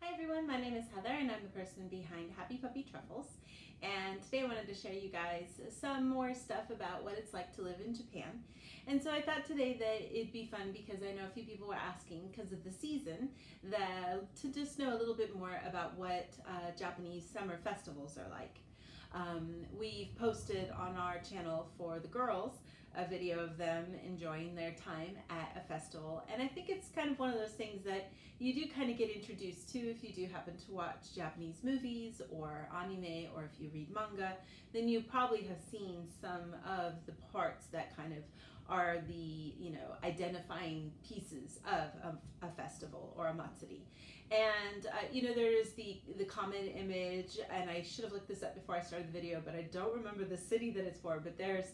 Hi everyone, my name is Heather and I'm the person behind happypuppytruffles, and today I wanted to share you guys some more stuff about what it's like to live in Japan. And so I thought today that it'd be fun because I know a few people were asking because of the season to just know a little bit more about what Japanese summer festivals are like. We've posted on our channel for the girls a video of them enjoying their time at a festival, and I think it's kind of one of those things that you do kind of get introduced to if you do happen to watch Japanese movies or anime, or if you read manga, then you probably have seen some of the parts that kind of are the identifying pieces of a festival or a matsuri. And there is the common image, and I should have looked this up before I started the video, but I don't remember the city that it's for, but there's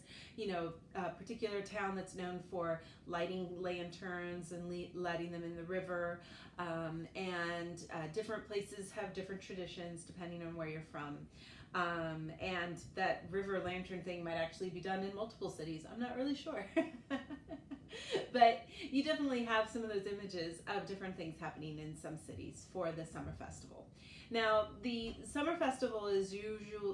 a particular town that's known for lighting lanterns and letting them in the river, and different places have different traditions depending on where you're from. And that river lantern thing might actually be done in multiple cities. I'm not really sure. But you definitely have some of those images of different things happening in some cities for the summer festival. Now, the summer festival is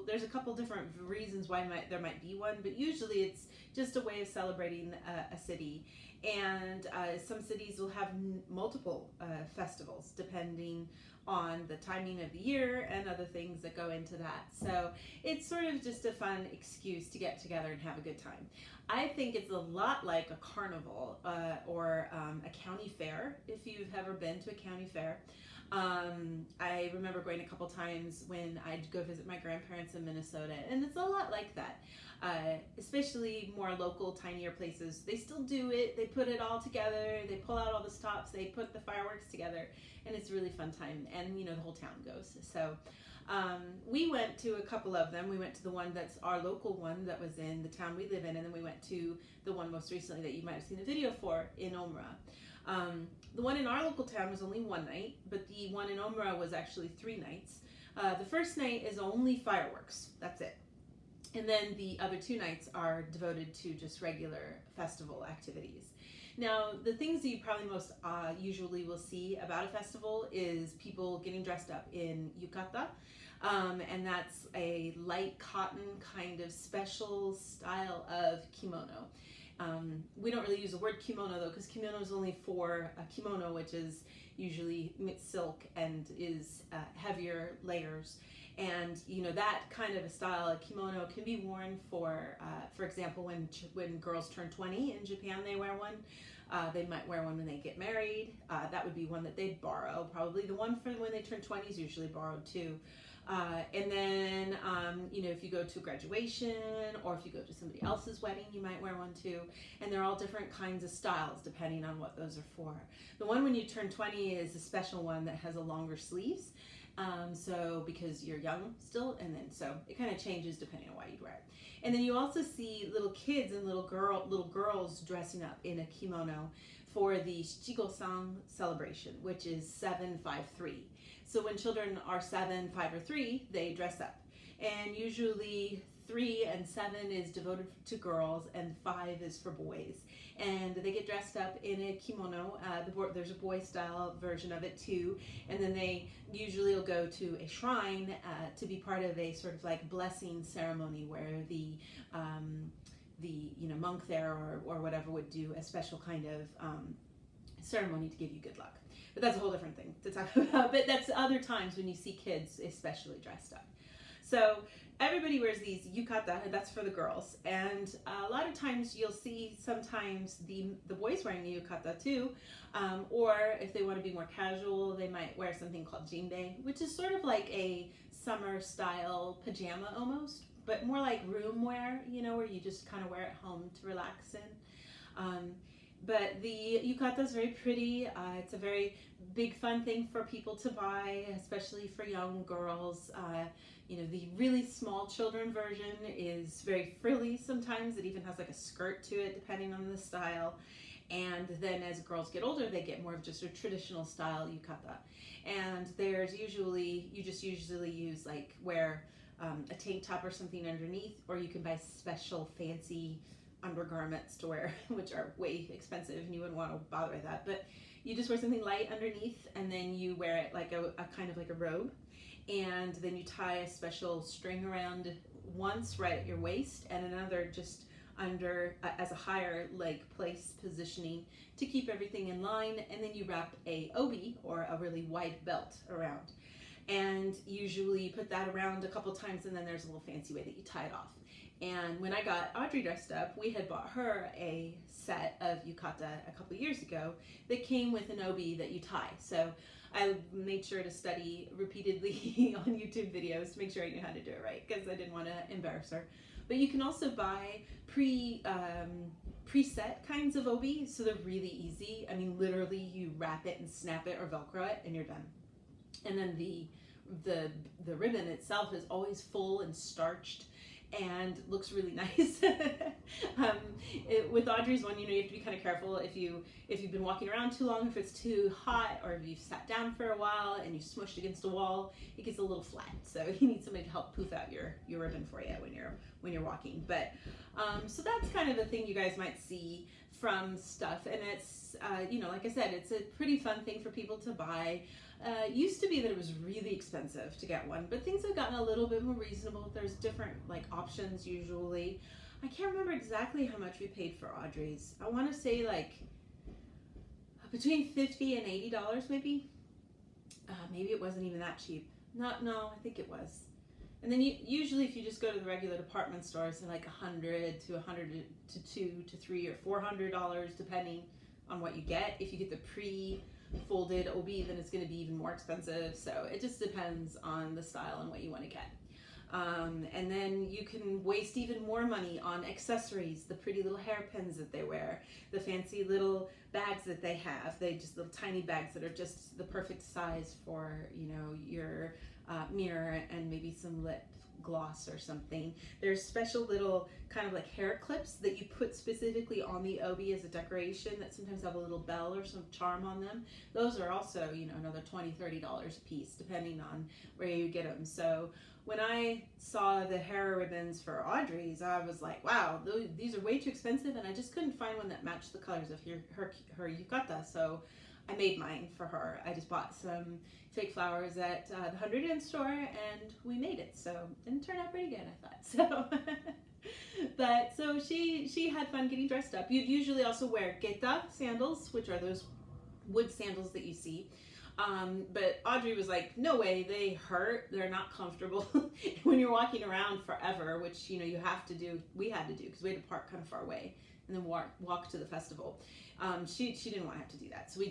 there's a couple different reasons why there might be one, but usually it's just a way of celebrating a city. And some cities will have multiple festivals depending on the timing of the year and other things that go into that. So it's sort of just a fun excuse to get together and have a good time. I think it's a lot like a carnival or a county fair, if you've ever been to a county fair. I remember going a couple times when I'd go visit my grandparents in Minnesota, and it's a lot like that. Especially more local, tinier places. They still do it. They put it all together. They pull out all the stops. They put the fireworks together, and it's a really fun time. And the whole town goes. So we went to a couple of them. We went to the one that's our local one that was in the town we live in, and then we went to the one most recently that you might have seen the video for in Omura. The one in our local town was only one night, but the one in Omura was actually 3 nights. The first night is only fireworks. That's it. And then the other 2 nights are devoted to just regular festival activities. Now, the things that you probably most usually will see about a festival is people getting dressed up in yukata, and that's a light cotton kind of special style of kimono. We don't really use the word kimono though, because kimono is only for a kimono, which is usually silk and is heavier layers. And that kind of a style of kimono can be worn for example, when girls turn 20 in Japan, they wear one. They might wear one when they get married. That would be one that they'd borrow. Probably the one for when they turn 20 is usually borrowed too. And then, if you go to graduation or if you go to somebody else's wedding, you might wear one too. And they're all different kinds of styles depending on what those are for. The one when you turn 20 is a special one that has a longer sleeves. So because you're young still, and then so it kind of changes depending on why you'd wear it. And then you also see little kids and little girls dressing up in a kimono for the Shichigo-san celebration, which is 7, 5, 3. So when children are 7, 5, or 3, they dress up. And usually 3 and 7 is devoted to girls, and 5 is for boys. And they get dressed up in a kimono. There's a boy style version of it too. And then they usually will go to a shrine to be part of a sort of like blessing ceremony where the monk there or whatever would do a special kind of ceremony to give you good luck. But that's a whole different thing to talk about. But that's other times when you see kids especially dressed up. So everybody wears these yukata, and that's for the girls. And a lot of times you'll see sometimes the boys wearing a yukata too. Or if they want to be more casual, they might wear something called jinbei, which is sort of like a summer style pajama almost, but more like room wear, where you just kind of wear it home to relax in. But the yukata is very pretty. It's a very big fun thing for people to buy, especially for young girls. The really small children version is very frilly sometimes. It even has like a skirt to it depending on the style. And then as girls get older, they get more of just a traditional style yukata. And there's usually use wear a tank top or something underneath, or you can buy special fancy undergarments to wear, which are way expensive and you wouldn't want to bother with that. But you just wear something light underneath, and then you wear it like a kind of like a robe. And then you tie a special string around once right at your waist, and another just under as a higher leg place positioning to keep everything in line. And then you wrap a obi, or a really wide belt, around. And usually you put that around a couple times, and then there's a little fancy way that you tie it off. And when I got Audrey dressed up, we had bought her a set of yukata a couple years ago that came with an obi that you tie. So I made sure to study repeatedly on YouTube videos to make sure I knew how to do it right, because I didn't want to embarrass her. But you can also buy preset kinds of obi, so they're really easy. I mean, literally you wrap it and snap it or Velcro it and you're done. And then the ribbon itself is always full and starched and looks really nice. With Audrey's one, you have to be kind of careful if you've been walking around too long, if it's too hot, or if you've sat down for a while and you smushed against a wall, it gets a little flat. So you need somebody to help poof out your ribbon for you when you're walking. But so that's kind of a thing you guys might see from stuff, and it's like I said, it's a pretty fun thing for people to buy. Used to be that it was really expensive to get one, but things have gotten a little bit more reasonable. There's different options usually. I can't remember exactly how much we paid for Audrey's. I want to say between $50 and $80 maybe. Maybe it wasn't even that cheap. No, I think it was. And then usually if you just go to the regular department stores, they're like $100 to $200 to $300 or $400 depending on what you get. If you get the pre-folded obi, then it's going to be even more expensive. So it just depends on the style and what you want to get. And then you can waste even more money on accessories, the pretty little hairpins that they wear, the fancy little bags that they have. They just little tiny bags that are just the perfect size for, your mirror and maybe some lip gloss or something. There's special little kind of hair clips that you put specifically on the obi as a decoration that sometimes have a little bell or some charm on them. Those are also, another $20, $30 a piece depending on where you get them. So when I saw the hair ribbons for Audrey's, I was like, wow, these are way too expensive, and I just couldn't find one that matched the colors of her yukata. So I made mine for her. I just bought some fake flowers at the 100 Yen store, and we made it. So it turned out pretty good, I thought. So she had fun getting dressed up. You'd usually also wear geta sandals, which are those wood sandals that you see. But Audrey was like, no way, they hurt, they're not comfortable when you're walking around forever, which you have to do. We had to do because we had to park kind of far away and then walk to the festival. She didn't want to have to do that, so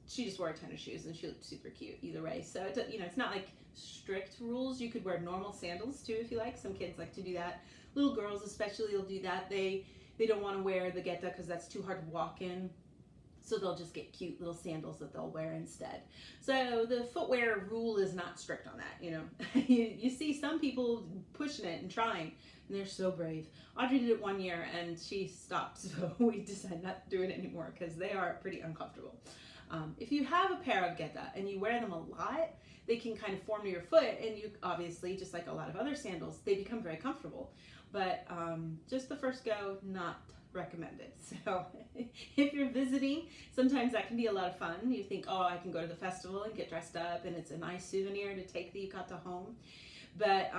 she just wore tennis shoes, and she looked super cute either way. So it's not like strict rules. You could wear normal sandals too if you like. Some kids like to do that. Little girls especially will do that. They don't want to wear the geta because that's too hard to walk in. So they'll just get cute little sandals that they'll wear instead. So the footwear rule is not strict on that, you see some people pushing it and trying, and they're so brave. Audrey did it one year and she stopped, so we decided not to do it anymore because they are pretty uncomfortable. If you have a pair of geta and you wear them a lot, they can kind of form to your foot, and you obviously, just like a lot of other sandals, they become very comfortable. But just the first go, not recommended. So if you're visiting, sometimes that can be a lot of fun. You think, oh, I can go to the festival and get dressed up, and it's a nice souvenir to take the yukata home. But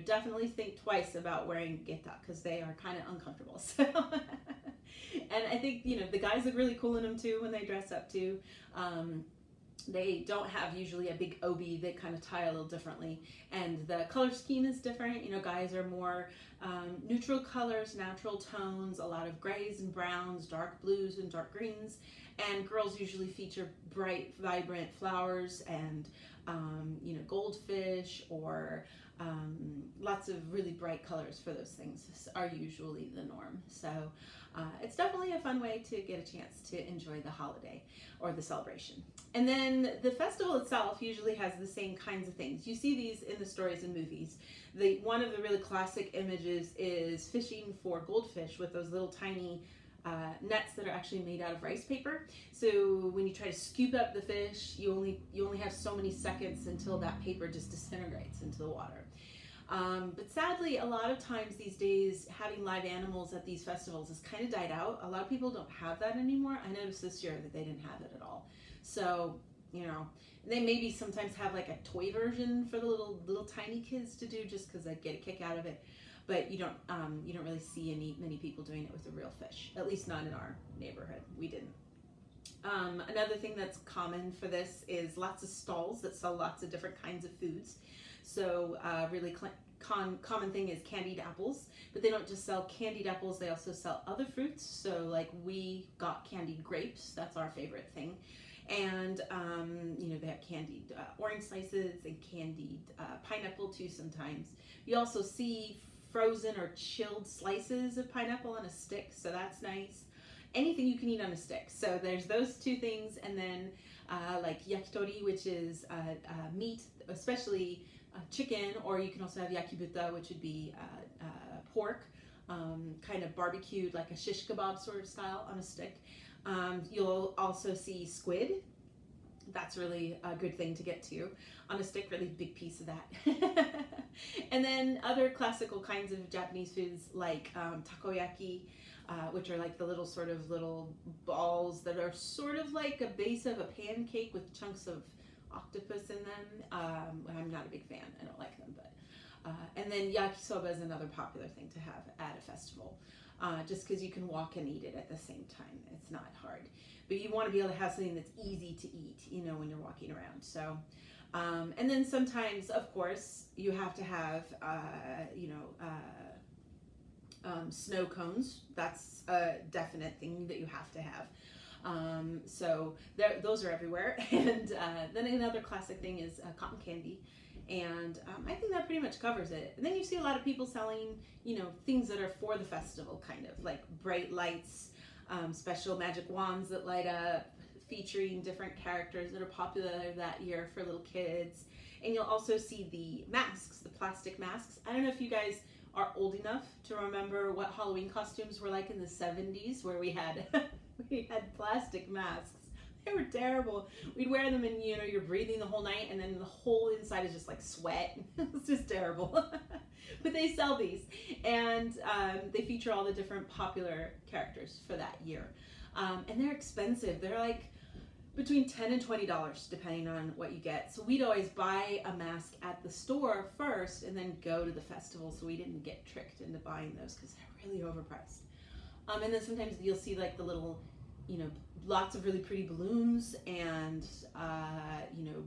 definitely think twice about wearing geta because they are kind of uncomfortable. So and I think the guys look really cool in them too when they dress up too. They don't have usually a big obi. They kind of tie a little differently, and the color scheme is different. Guys are more neutral colors, natural tones, a lot of grays and browns, dark blues and dark greens, and girls usually feature bright, vibrant flowers and goldfish or lots of really bright colors for those things are usually the norm. So it's definitely a fun way to get a chance to enjoy the holiday or the celebration. And then the festival itself usually has the same kinds of things. You see these in the stories and movies. One of the really classic images is fishing for goldfish with those little tiny nets that are actually made out of rice paper. So when you try to scoop up the fish, you only have so many seconds until that paper just disintegrates into the water. But sadly, a lot of times these days, having live animals at these festivals has kind of died out. A lot of people don't have that anymore. I noticed this year that they didn't have it at all. So, you know, they maybe sometimes have like a toy version for the little tiny kids to do, just because they get a kick out of it. But you don't really see many people doing it with a real fish. At least not in our neighborhood. We didn't. Another thing that's common for this is lots of stalls that sell lots of different kinds of foods. So really common thing is candied apples, but they don't just sell candied apples, they also sell other fruits. So like we got candied grapes, that's our favorite thing. And you know, they have candied orange slices and candied pineapple too sometimes. You also see frozen or chilled slices of pineapple on a stick, so that's nice. Anything you can eat on a stick. So there's those two things, and then like yakitori, which is meat, especially chicken, or you can also have yakibuta, which would be pork, kind of barbecued like a shish kebab sort of style on a stick. You'll also see squid. That's really a good thing to get to on a stick, really big piece of that. And then other classical kinds of Japanese foods like takoyaki, which are like the little balls that are sort of like a base of a pancake with chunks of octopus in them. I'm not a big fan. I don't like them, but and then yakisoba is another popular thing to have at a festival, just because you can walk and eat it at the same time. It's not hard, but you want to be able to have something that's easy to eat, you know, when you're walking around. So, and then sometimes, of course, you have to have, snow cones. That's a definite thing that you have to have. So those are everywhere. And then another classic thing is cotton candy. And I think that pretty much covers it. And then you see a lot of people selling, you know, things that are for the festival, kind of like bright lights, special magic wands that light up, featuring different characters that are popular that year for little kids. And you'll also see the masks, the plastic masks. I don't know if you guys are old enough to remember what Halloween costumes were like in the 70s, where we had plastic masks. They were terrible. We'd wear them and, you know, you're breathing the whole night, and then the whole inside is just like sweat. It's just terrible. But they sell these, and they feature all the different popular characters for that year. And they're expensive. They're like between $10 and $20 depending on what you get. So we'd always buy a mask at the store first and then go to the festival, so we didn't get tricked into buying those because they're really overpriced. And then sometimes you'll see like the little, you know, lots of really pretty balloons and,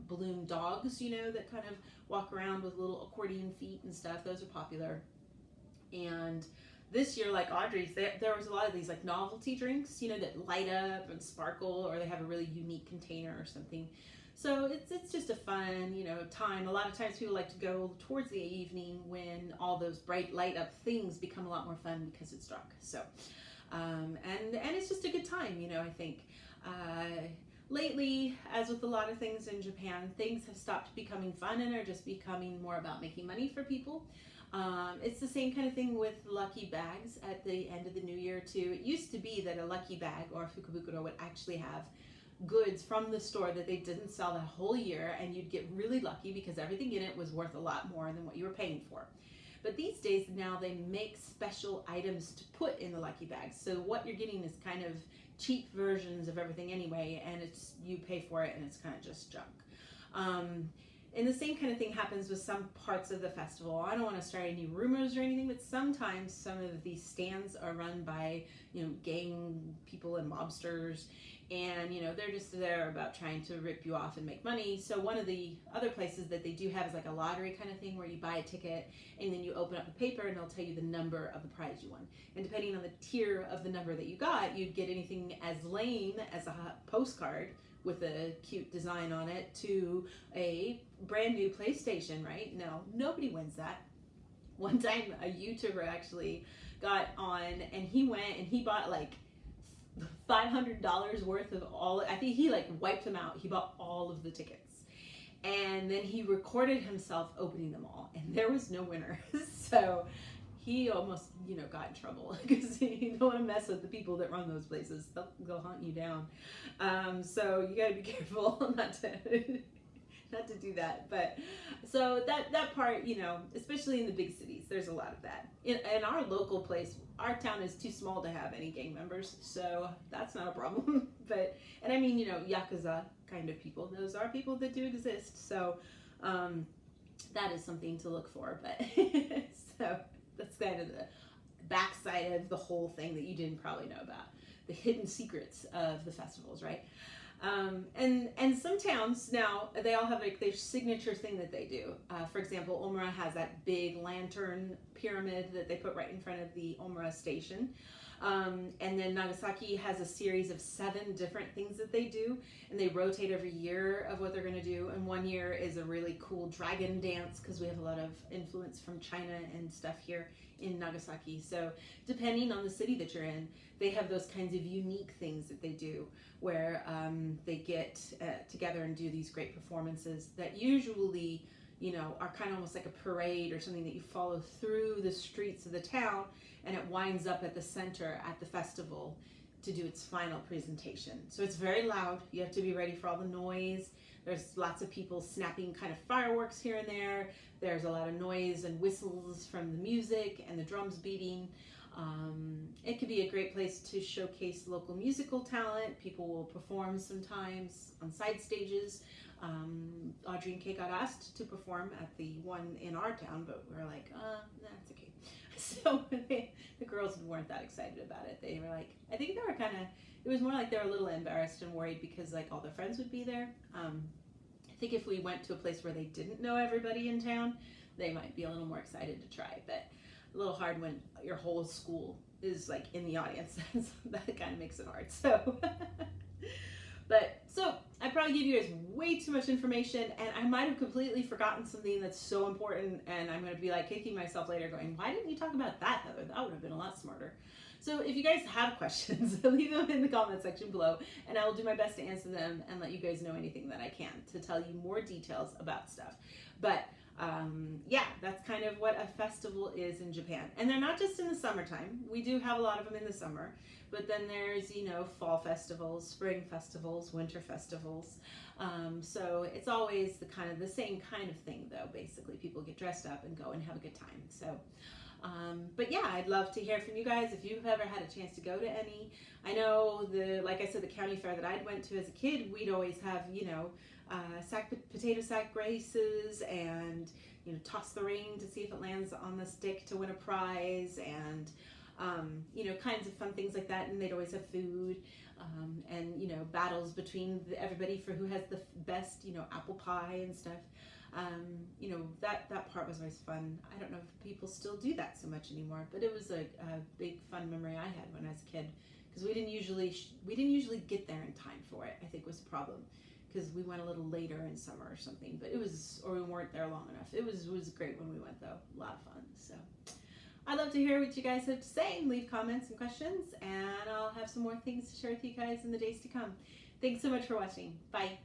balloon dogs, you know, that kind of walk around with little accordion feet and stuff. Those are popular. And this year, like Audrey's, there was a lot of these like novelty drinks, you know, that light up and sparkle, or they have a really unique container or something. So it's just a fun, you know, time. A lot of times people like to go towards the evening when all those bright light up things become a lot more fun because it's dark. So, and it's just a good time, you know, I think. Lately, as with a lot of things in Japan, things have stopped becoming fun and are just becoming more about making money for people. It's the same kind of thing with lucky bags at the end of the new year too. It used to be that a lucky bag or a fukubukuro would actually have goods from the store that they didn't sell that whole year, and you'd get really lucky because everything in it was worth a lot more than what you were paying for. But these days now they make special items to put in the lucky bags. So what you're getting is kind of cheap versions of everything anyway, and it's you pay for it and it's kind of just junk. And the same kind of thing happens with some parts of the festival. I don't want to start any rumors or anything, but sometimes some of these stands are run by, you know, gang people and mobsters, and, you know, they're just there about trying to rip you off and make money. So one of the other places that they do have is like a lottery kind of thing, where you buy a ticket and then you open up a paper and they'll tell you the number of the prize you won. And depending on the tier of the number that you got, you'd get anything as lame as a postcard with a cute design on it to a brand new PlayStation, right? No, nobody wins that. One time a YouTuber actually got on, and he went and he bought like $500 worth of all, I think he like wiped them out. He bought all of the tickets. And then he recorded himself opening them all, and there was no winner. So he almost, you know, got in trouble because you don't want to mess with the people that run those places. They'll hunt you down. So you got to be careful not not to do that. But so that part, you know, especially in the big cities, there's a lot of that. In our local place, our town is too small to have any gang members, so that's not a problem. But, and I mean, you know, Yakuza kind of people, those are people that do exist. So that is something to look for. But so that's kind of the backside of the whole thing that you didn't probably know about, the hidden secrets of the festivals, right? And some towns now, they all have like their signature thing that they do. For example, Omura has that big lantern pyramid that they put right in front of the Omura station. And then Nagasaki has a series of 7 different things that they do, and they rotate every year of what they're going to do. And one year is a really cool dragon dance, because we have a lot of influence from China and stuff here in Nagasaki. So depending on the city that you're in, they have those kinds of unique things that they do, where they get together and do these great performances that usually, you know, are kind of almost like a parade or something that you follow through the streets of the town, and it winds up at the center at the festival to do its final presentation. So it's very loud. You have to be ready for all the noise. There's lots of people snapping kind of fireworks here and there. There's a lot of noise and whistles from the music and the drums beating. It could be a great place to showcase local musical talent. People will perform sometimes on side stages. Audrey and Kay got asked to perform at the one in our town, but we were like, that's okay. So the girls weren't that excited about it. They were like, I think they were kind of, it was more like they were a little embarrassed and worried because like all their friends would be there. I think if we went to a place where they didn't know everybody in town, they might be a little more excited to try. But a little hard when your whole school is like in the audience. That kind of makes it hard. So, but so I probably gave you guys way too much information, and I might have completely forgotten something that's so important, and I'm going to be like kicking myself later going, why didn't you talk about that, Heather? That would have been a lot smarter. So if you guys have questions, leave them in the comment section below, and I will do my best to answer them and let you guys know anything that I can to tell you more details about stuff. But yeah, that's kind of what a festival is in Japan. And they're not just in the summertime. We do have a lot of them in the summer, but then there's, you know, fall festivals, spring festivals, winter festivals. So it's always the same kind of thing though. Basically, people get dressed up and go and have a good time. So, but yeah, I'd love to hear from you guys if you've ever had a chance to go to any. I know like I said, the county fair that I went to as a kid, we'd always have, you know, potato sack races, and you know, toss the ring to see if it lands on the stick to win a prize, and you know, kinds of fun things like that. And they'd always have food, and you know, battles between everybody for who has the best, you know, apple pie and stuff. You know, that part was always fun. I don't know if people still do that so much anymore, but it was a big fun memory I had when I was a kid, because we didn't usually get there in time for it, I think was the problem, because we went a little later in summer or something, but we weren't there long enough. It was great when we went though, a lot of fun. So I'd love to hear what you guys have to say. Leave comments and questions, and I'll have some more things to share with you guys in the days to come. Thanks so much for watching. Bye.